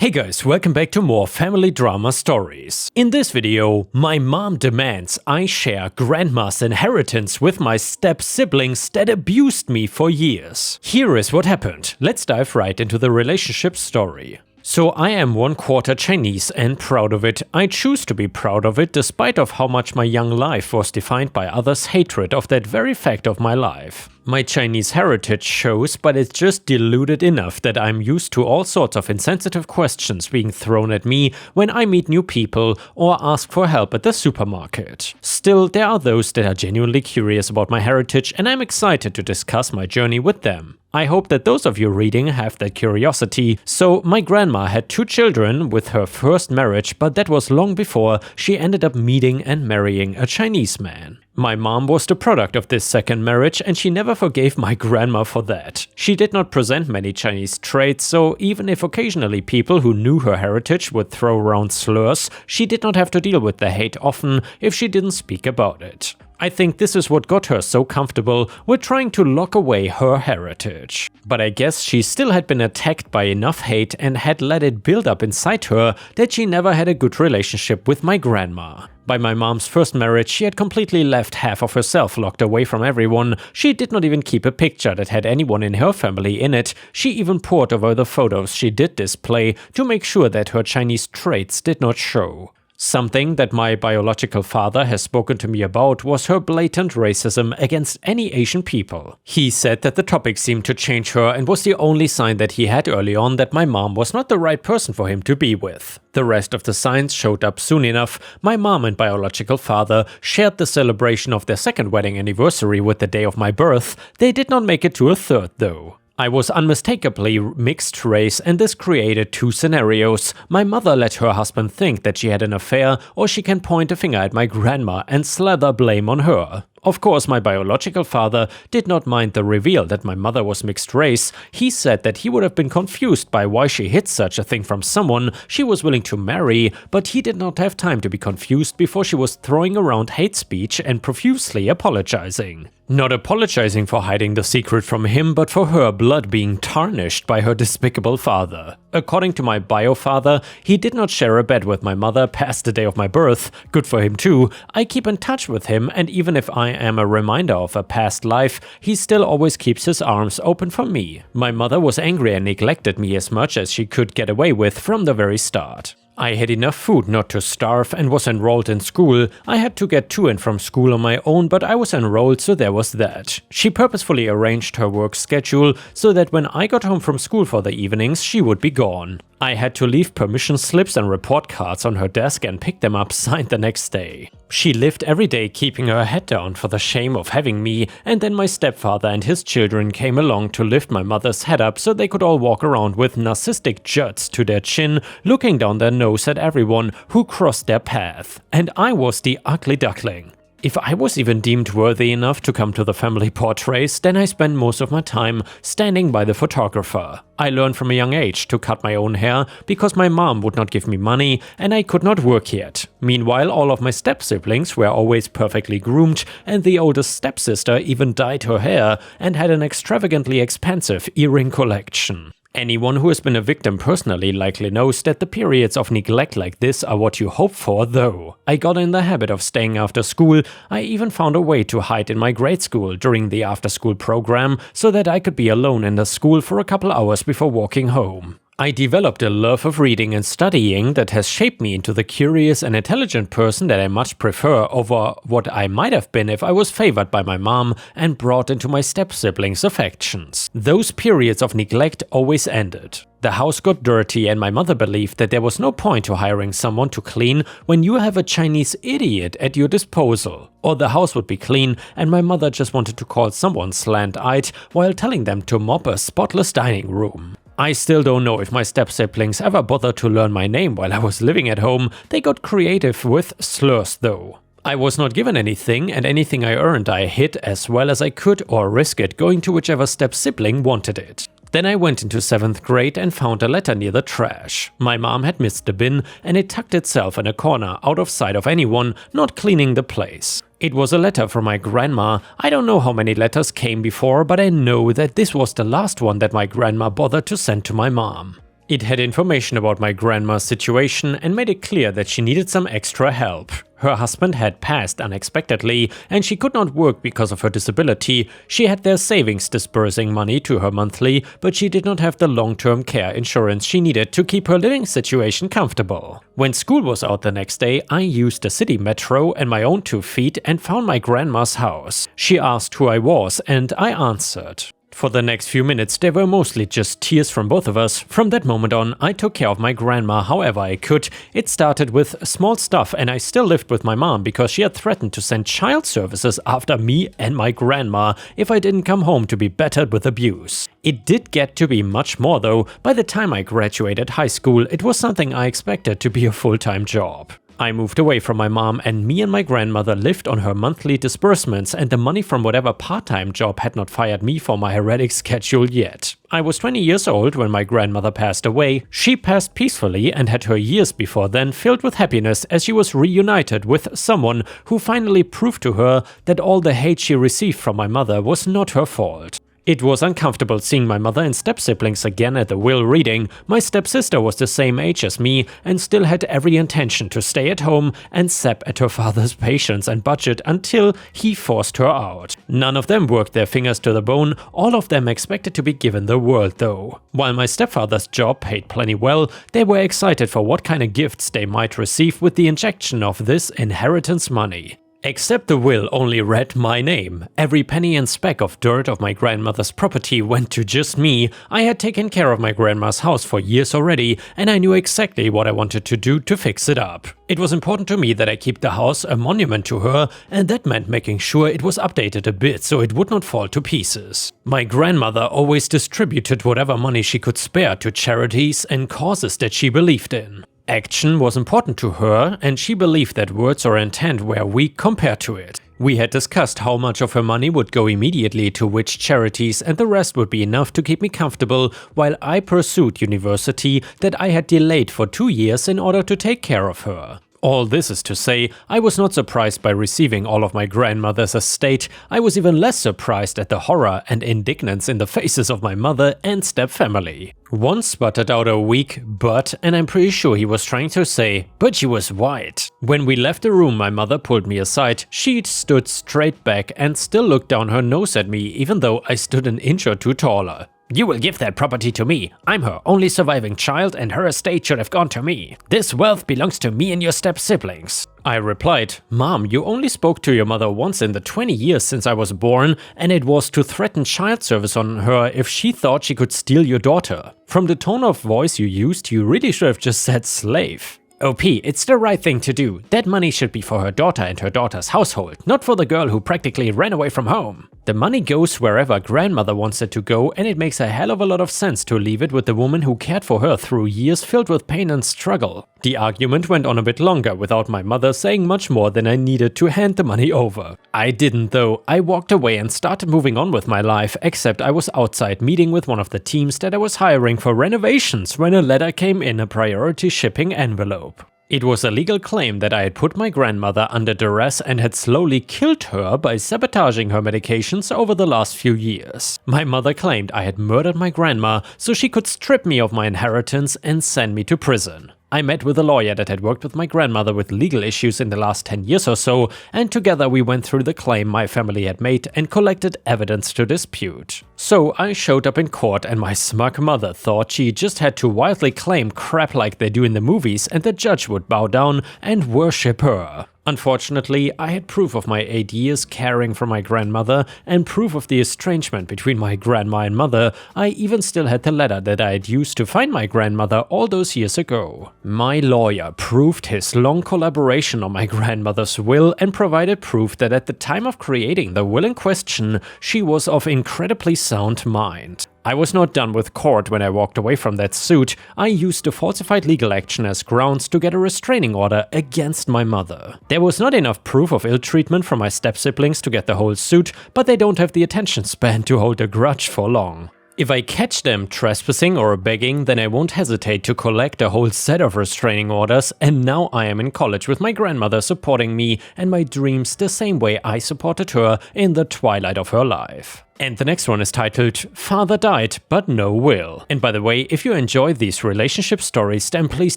Hey guys, welcome back to more family drama stories. In this video, my mom demands I share grandma's inheritance with my step-siblings that abused me for years. Here is what happened. Let's dive right into the relationship story. So I am 1/4 Chinese and proud of it. I choose to be proud of it despite of how much my young life was defined by others' hatred of that very fact of my life. My Chinese heritage shows, but it's just diluted enough that I'm used to all sorts of insensitive questions being thrown at me when I meet new people or ask for help at the supermarket. Still, there are those that are genuinely curious about my heritage and I'm excited to discuss my journey with them. I hope that those of you reading have that curiosity. So, my grandma had 2 children with her first marriage, but that was long before she ended up meeting and marrying a Chinese man. My mom was the product of this second marriage and she never forgave my grandma for that. She did not present many Chinese traits, so even if occasionally people who knew her heritage would throw around slurs, she did not have to deal with the hate often if she didn't speak about it. I think this is what got her so comfortable with trying to lock away her heritage. But I guess she still had been attacked by enough hate and had let it build up inside her that she never had a good relationship with my grandma. By my mom's first marriage, she had completely left half of herself locked away from everyone. She did not even keep a picture that had anyone in her family in it. She even pored over the photos she did display to make sure that her Chinese traits did not show. Something that my biological father has spoken to me about was her blatant racism against any Asian people. He said that the topic seemed to change her and was the only sign that he had early on that my mom was not the right person for him to be with. The rest of the signs showed up soon enough. My mom and biological father shared the celebration of their second wedding anniversary with the day of my birth. They did not make it to a third though. I was unmistakably mixed race and this created 2 scenarios. My mother let her husband think that she had an affair, or she can point a finger at my grandma and slather blame on her. Of course, my biological father did not mind the reveal that my mother was mixed race. He said that he would have been confused by why she hid such a thing from someone she was willing to marry, but he did not have time to be confused before she was throwing around hate speech and profusely apologizing. Not apologizing for hiding the secret from him, but for her blood being tarnished by her despicable father. According to my bio father, he did not share a bed with my mother past the day of my birth. Good for him too. I keep in touch with him, and even if I am a reminder of a past life, he still always keeps his arms open for me. My mother was angry and neglected me as much as she could get away with from the very start. I had enough food not to starve and was enrolled in school. I had to get to and from school on my own, but I was enrolled, so there was that. She purposefully arranged her work schedule so that when I got home from school for the evenings, she would be gone. I had to leave permission slips and report cards on her desk and pick them up signed the next day. She lived every day keeping her head down for the shame of having me, and then my stepfather and his children came along to lift my mother's head up so they could all walk around with narcissistic juts to their chin, looking down their nose at everyone who crossed their path. And I was the ugly duckling. If I was even deemed worthy enough to come to the family portraits, then I spent most of my time standing by the photographer. I learned from a young age to cut my own hair because my mom would not give me money and I could not work yet. Meanwhile, all of my step-siblings were always perfectly groomed and the oldest stepsister even dyed her hair and had an extravagantly expensive earring collection. Anyone who has been a victim personally likely knows that the periods of neglect like this are what you hope for though. I got in the habit of staying after school. I even found a way to hide in my grade school during the after-school program so that I could be alone in the school for a couple hours before walking home. I developed a love of reading and studying that has shaped me into the curious and intelligent person that I much prefer over what I might have been if I was favored by my mom and brought into my step-siblings' affections. Those periods of neglect always ended. The house got dirty and my mother believed that there was no point to hiring someone to clean when you have a Chinese idiot at your disposal. Or the house would be clean and my mother just wanted to call someone slant-eyed while telling them to mop a spotless dining room. I still don't know if my step-siblings ever bothered to learn my name while I was living at home. They got creative with slurs though. I was not given anything, and anything I earned I hid as well as I could or risk it going to whichever step-sibling wanted it. Then I went into 7th grade and found a letter near the trash. My mom had missed the bin and it tucked itself in a corner out of sight of anyone not cleaning the place. It was a letter from my grandma. I don't know how many letters came before, but I know that this was the last one that my grandma bothered to send to my mom. It had information about my grandma's situation and made it clear that she needed some extra help. Her husband had passed unexpectedly and she could not work because of her disability. She had their savings disbursing money to her monthly, but she did not have the long-term care insurance she needed to keep her living situation comfortable. When school was out the next day, I used the city metro and my own 2 feet and found my grandma's house. She asked who I was and I answered. For the next few minutes there were mostly just tears from both of us. From that moment on, I took care of my grandma however I could. It started with small stuff and I still lived with my mom because she had threatened to send child services after me and my grandma if I didn't come home to be battered with abuse. It did get to be much more though. By the time I graduated high school, it was something I expected to be a full-time job. I moved away from my mom and me and my grandmother lived on her monthly disbursements and the money from whatever part-time job had not fired me for my erratic schedule yet. I was 20 years old when my grandmother passed away. She passed peacefully and had her years before then filled with happiness as she was reunited with someone who finally proved to her that all the hate she received from my mother was not her fault. It was uncomfortable seeing my mother and step-siblings again at the will reading. My stepsister was the same age as me and still had every intention to stay at home and sap at her father's patience and budget until he forced her out. None of them worked their fingers to the bone, all of them expected to be given the world though. While my stepfather's job paid plenty well, they were excited for what kind of gifts they might receive with the injection of this inheritance money. Except the will only read my name. Every penny and speck of dirt of my grandmother's property went to just me. I had taken care of my grandma's house for years already, and I knew exactly what I wanted to do to fix it up. It was important to me that I keep the house a monument to her, and that meant making sure it was updated a bit so it would not fall to pieces. My grandmother always distributed whatever money she could spare to charities and causes that she believed in. Action was important to her, and she believed that words or intent were weak compared to it. We had discussed how much of her money would go immediately to which charities and the rest would be enough to keep me comfortable while I pursued university that I had delayed for 2 years in order to take care of her. All this is to say, I was not surprised by receiving all of my grandmother's estate. I was even less surprised at the horror and indignance in the faces of my mother and stepfamily. One sputtered out a weak "but" and I'm pretty sure he was trying to say, "but she was white." When we left the room, my mother pulled me aside. She stood straight back and still looked down her nose at me even though I stood an inch or two taller. "You will give that property to me. I'm her only surviving child and her estate should have gone to me. This wealth belongs to me and your step-siblings." I replied, "Mom, you only spoke to your mother once in the 20 years since I was born, and it was to threaten child service on her if she thought she could steal your daughter. From the tone of voice you used, you really should have just said slave." OP, it's the right thing to do. That money should be for her daughter and her daughter's household, not for the girl who practically ran away from home. The money goes wherever grandmother wants it to go, and it makes a hell of a lot of sense to leave it with the woman who cared for her through years filled with pain and struggle. The argument went on a bit longer without my mother saying much more than I needed to hand the money over. I didn't though. I walked away and started moving on with my life, except I was outside meeting with one of the teams that I was hiring for renovations when a letter came in a priority shipping envelope. It was a legal claim that I had put my grandmother under duress and had slowly killed her by sabotaging her medications over the last few years. My mother claimed I had murdered my grandma so she could strip me of my inheritance and send me to prison. I met with a lawyer that had worked with my grandmother with legal issues in the last 10 years or so, and together we went through the claim my family had made and collected evidence to dispute. So I showed up in court and my smug mother thought she just had to wildly claim crap like they do in the movies and the judge would bow down and worship her. Unfortunately, I had proof of my 8 years caring for my grandmother and proof of the estrangement between my grandma and mother. I even still had the letter that I had used to find my grandmother all those years ago. My lawyer proved his long collaboration on my grandmother's will and provided proof that at the time of creating the will in question, she was of incredibly sound mind. I was not done with court when I walked away from that suit. I used the falsified legal action as grounds to get a restraining order against my mother. There was not enough proof of ill treatment from my step-siblings to get the whole suit, but they don't have the attention span to hold a grudge for long. If I catch them trespassing or begging, then I won't hesitate to collect a whole set of restraining orders, and now I am in college with my grandmother supporting me and my dreams the same way I supported her in the twilight of her life. And the next one is titled Father Died But No Will. And by the way, if you enjoy these relationship stories, then please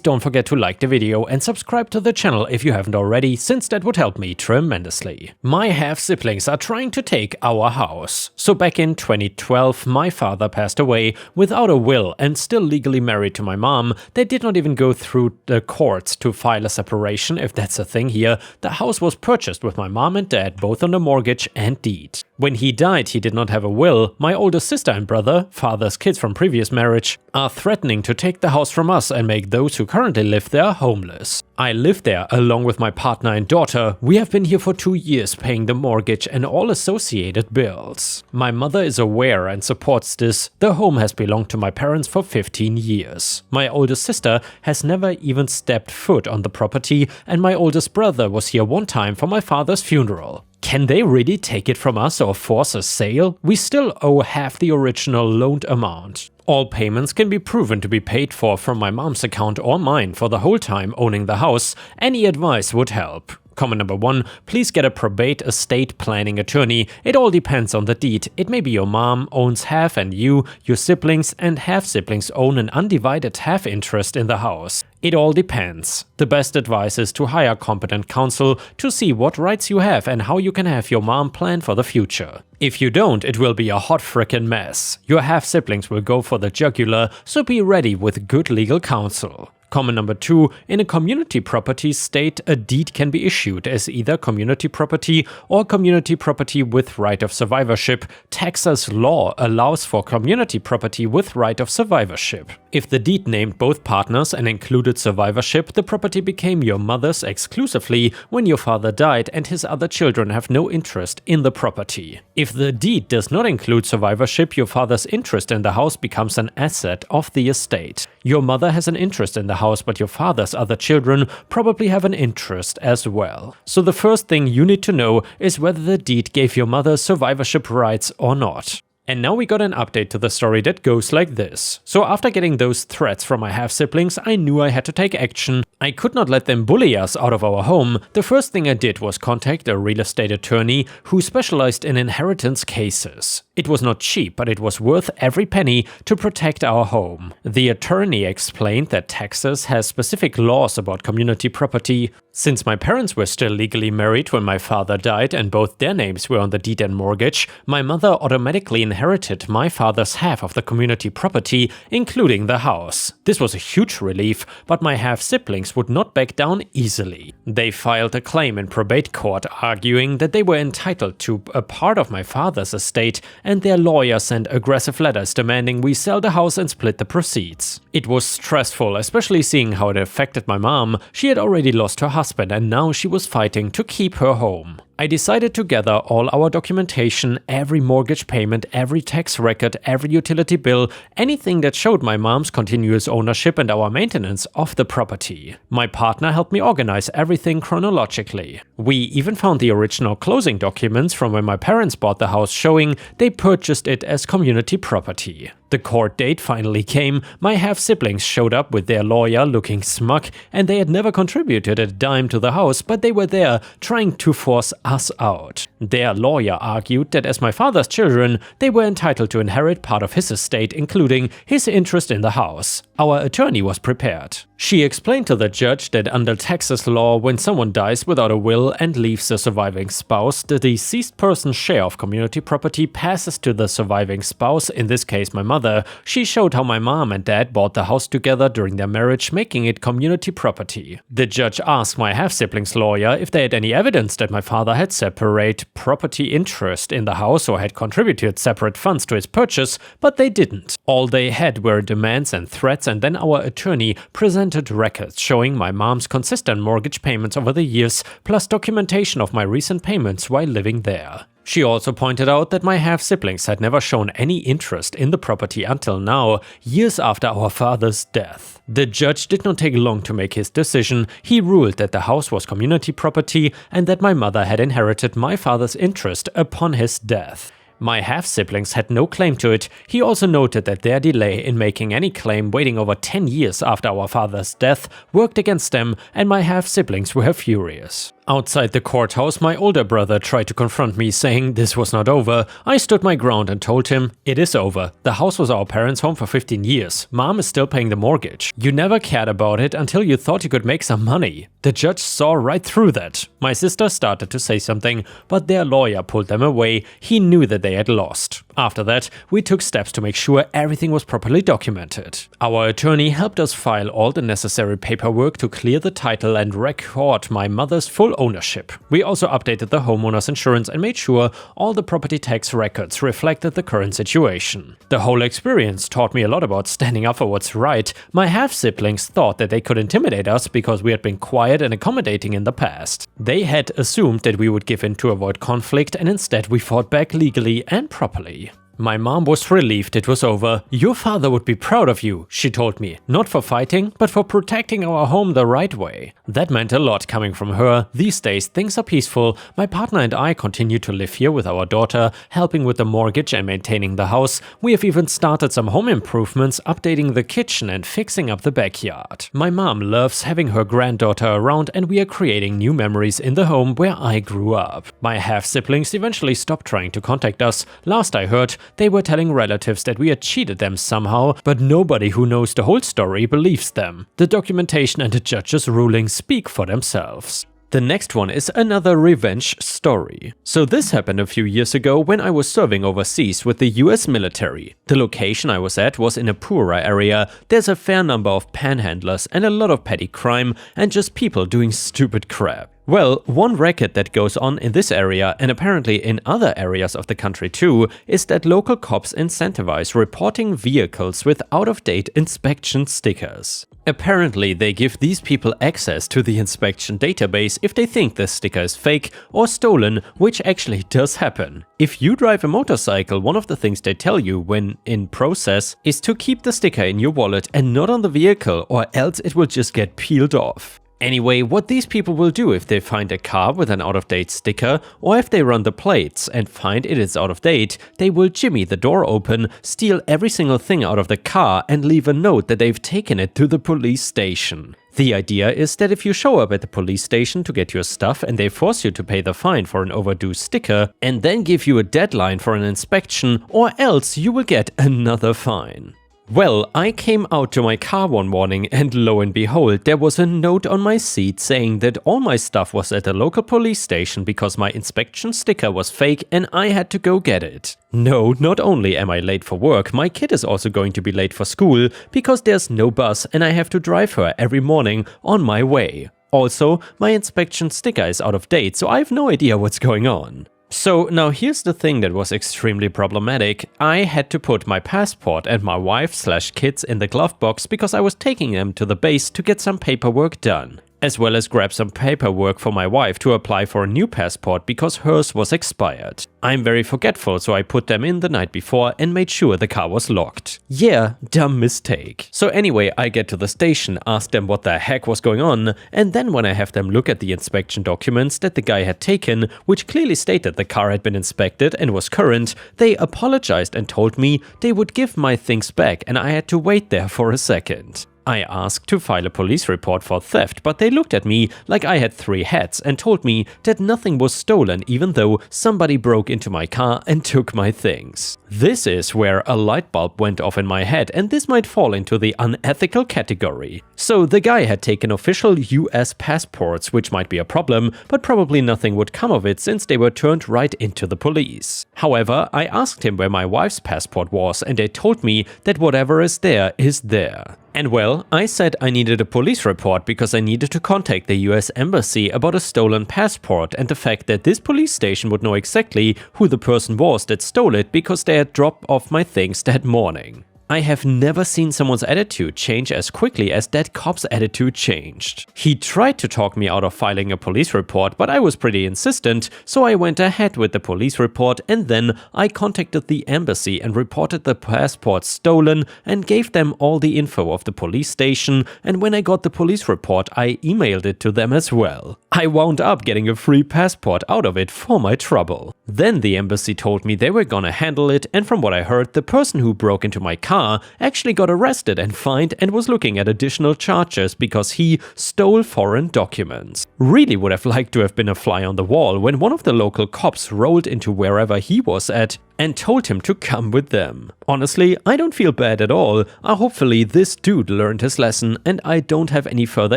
don't forget to like the video and subscribe to the channel if you haven't already, since that would help me tremendously. My half-siblings are trying to take our house. So back in 2012, my father passed away without a will and still legally married to my mom. They did not even go through the courts to file a separation, if that's a thing here. The house was purchased with my mom and dad both on the mortgage and deed. When he died, he did not have a will. My older sister and brother, father's kids from previous marriage, are threatening to take the house from us and make those who currently live there homeless. I live there along with my partner and daughter. We have been here for 2 years paying the mortgage and all associated bills. My mother is aware and supports this. The home has belonged to my parents for 15 years. My oldest sister has never even stepped foot on the property, and my oldest brother was here one time for my father's funeral. Can they really take it from us or force a sale? We still owe half the original loaned amount. All payments can be proven to be paid for from my mom's account or mine for the whole time owning the house. Any advice would help. Comment number 1, please get a probate estate planning attorney. It all depends on the deed. It may be your mom owns half and you, your siblings and half-siblings own an undivided half interest in the house. It all depends. The best advice is to hire competent counsel to see what rights you have and how you can have your mom plan for the future. If you don't, it will be a hot frickin' mess. Your half-siblings will go for the jugular, so be ready with good legal counsel. Comment number 2, in a community property state, a deed can be issued as either community property or community property with right of survivorship. Texas law allows for community property with right of survivorship. If the deed named both partners and included survivorship, the property became your mother's exclusively when your father died and his other children have no interest in the property. If the deed does not include survivorship, your father's interest in the house becomes an asset of the estate. Your mother has an interest in the house, but your father's other children probably have an interest as well. So the first thing you need to know is whether the deed gave your mother survivorship rights or not. And now we got an update to the story that goes like this. So after getting those threats from my half-siblings, I knew I had to take action. I could not let them bully us out of our home. The first thing I did was contact a real estate attorney who specialized in inheritance cases. It was not cheap, but it was worth every penny to protect our home. The attorney explained that Texas has specific laws about community property. Since my parents were still legally married when my father died and both their names were on the deed and mortgage, my mother automatically inherited my father's half of the community property, including the house. This was a huge relief, but my half-siblings would not back down easily. They filed a claim in probate court arguing that they were entitled to a part of my father's estate, and their lawyer sent aggressive letters demanding we sell the house and split the proceeds. It was stressful, especially seeing how it affected my mom. She had already lost her husband and now she was fighting to keep her home. I decided to gather all our documentation, every mortgage payment, every tax record, every utility bill, anything that showed my mom's continuous ownership and our maintenance of the property. My partner helped me organize everything chronologically. We even found the original closing documents from when my parents bought the house showing they purchased it as community property. The court date finally came. My half-siblings showed up with their lawyer looking smug, and they had never contributed a dime to the house, but they were there trying to force us out. Their lawyer argued that as my father's children, they were entitled to inherit part of his estate, including his interest in the house. Our attorney was prepared. She explained to the judge that under Texas law, when someone dies without a will and leaves a surviving spouse, the deceased person's share of community property passes to the surviving spouse, in this case my mother. She showed how my mom and dad bought the house together during their marriage, making it community property. The judge asked my half-siblings' lawyer if they had any evidence that my father had separate property interest in the house or had contributed separate funds to its purchase, but they didn't. All they had were demands and threats, and then our attorney presented records showing my mom's consistent mortgage payments over the years, plus documentation of my recent payments while living there. She also pointed out that my half-siblings had never shown any interest in the property until now, years after our father's death. The judge did not take long to make his decision. He ruled that the house was community property and that my mother had inherited my father's interest upon his death. My half-siblings had no claim to it. He also noted that their delay in making any claim, waiting over 10 years after our father's death, worked against them, and my half-siblings were furious. Outside the courthouse, my older brother tried to confront me, saying this was not over. I stood my ground and told him, it is over. The house was our parents' home for 15 years. Mom is still paying the mortgage. You never cared about it until you thought you could make some money. The judge saw right through that. My sister started to say something, but their lawyer pulled them away. He knew that they had lost. After that, we took steps to make sure everything was properly documented. Our attorney helped us file all the necessary paperwork to clear the title and record my mother's full ownership. We also updated the homeowner's insurance and made sure all the property tax records reflected the current situation. The whole experience taught me a lot about standing up for what's right. My half-siblings thought that they could intimidate us because we had been quiet and accommodating in the past. They had assumed that we would give in to avoid conflict, and instead we fought back legally and properly. My mom was relieved it was over. Your father would be proud of you, she told me, not for fighting, but for protecting our home the right way. That meant a lot coming from her. These days things are peaceful. My partner and I continue to live here with our daughter, helping with the mortgage and maintaining the house. We have even started some home improvements, updating the kitchen and fixing up the backyard. My mom loves having her granddaughter around, and we are creating new memories in the home where I grew up. My half-siblings eventually stopped trying to contact us. Last I heard, they were telling relatives that we had cheated them somehow, but nobody who knows the whole story believes them. The documentation and the judge's ruling speak for themselves. The next one is another revenge story. So this happened a few years ago when I was serving overseas with the US military. The location I was at was in a poorer area. There's a fair number of panhandlers and a lot of petty crime and just people doing stupid crap. Well, one racket that goes on in this area, and apparently in other areas of the country too, is that local cops incentivize reporting vehicles with out-of-date inspection stickers. Apparently, they give these people access to the inspection database if they think the sticker is fake or stolen, which actually does happen. If you drive a motorcycle, one of the things they tell you when in process is to keep the sticker in your wallet and not on the vehicle, or else it will just get peeled off. Anyway, what these people will do if they find a car with an out-of-date sticker, or if they run the plates and find it is out of date, they will jimmy the door open, steal every single thing out of the car and leave a note that they've taken it to the police station. The idea is that if you show up at the police station to get your stuff and they force you to pay the fine for an overdue sticker and then give you a deadline for an inspection, or else you will get another fine. Well, I came out to my car one morning and lo and behold, there was a note on my seat saying that all my stuff was at the local police station because my inspection sticker was fake and I had to go get it. No, not only am I late for work, my kid is also going to be late for school because there's no bus and I have to drive her every morning on my way. Also, my inspection sticker is out of date, so I have no idea what's going on. So now here's the thing that was extremely problematic. I had to put my passport and my wife/kids in the glove box because I was taking them to the base to get some paperwork done. As well as grab some paperwork for my wife to apply for a new passport because hers was expired. I'm very forgetful, so I put them in the night before and made sure the car was locked. Yeah, dumb mistake. So anyway, I get to the station, ask them what the heck was going on, and then when I have them look at the inspection documents that the guy had taken, which clearly stated the car had been inspected and was current, they apologized and told me they would give my things back and I had to wait there for a second. I asked to file a police report for theft, but they looked at me like I had 3 heads and told me that nothing was stolen even though somebody broke into my car and took my things. This is where a light bulb went off in my head, and this might fall into the unethical category. So the guy had taken official US passports, which might be a problem, but probably nothing would come of it since they were turned right into the police. However, I asked him where my wife's passport was and they told me that whatever is there is there. And well, I said I needed a police report because I needed to contact the US Embassy about a stolen passport and the fact that this police station would know exactly who the person was that stole it because they had dropped off my things that morning. I have never seen someone's attitude change as quickly as that cop's attitude changed. He tried to talk me out of filing a police report, but I was pretty insistent, so I went ahead with the police report and then I contacted the embassy and reported the passport stolen and gave them all the info of the police station, and when I got the police report I emailed it to them as well. I wound up getting a free passport out of it for my trouble. Then the embassy told me they were gonna handle it, and from what I heard, the person who broke into my car car, actually got arrested and fined and was looking at additional charges because he stole foreign documents. Really would have liked to have been a fly on the wall when one of the local cops rolled into wherever he was at and told him to come with them. Honestly, I don't feel bad at all. Hopefully this dude learned his lesson and I don't have any further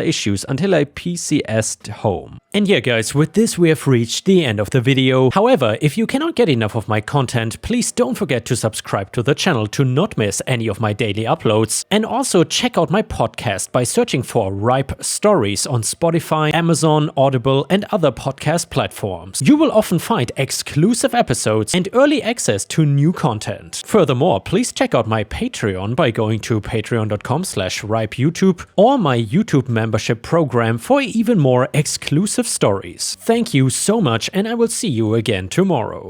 issues until I PCS'd home. And yeah guys, with this we have reached the end of the video. However, if you cannot get enough of my content, please don't forget to subscribe to the channel to not miss any of my daily uploads. And also check out my podcast by searching for Ripe Stories on Spotify, Amazon, Audible and other podcast platforms. You will often find exclusive episodes and early access to new content. Furthermore, please check out my Patreon by going to patreon.com/ripeyoutube or my YouTube membership program for even more exclusive stories. Thank you so much and I will see you again tomorrow.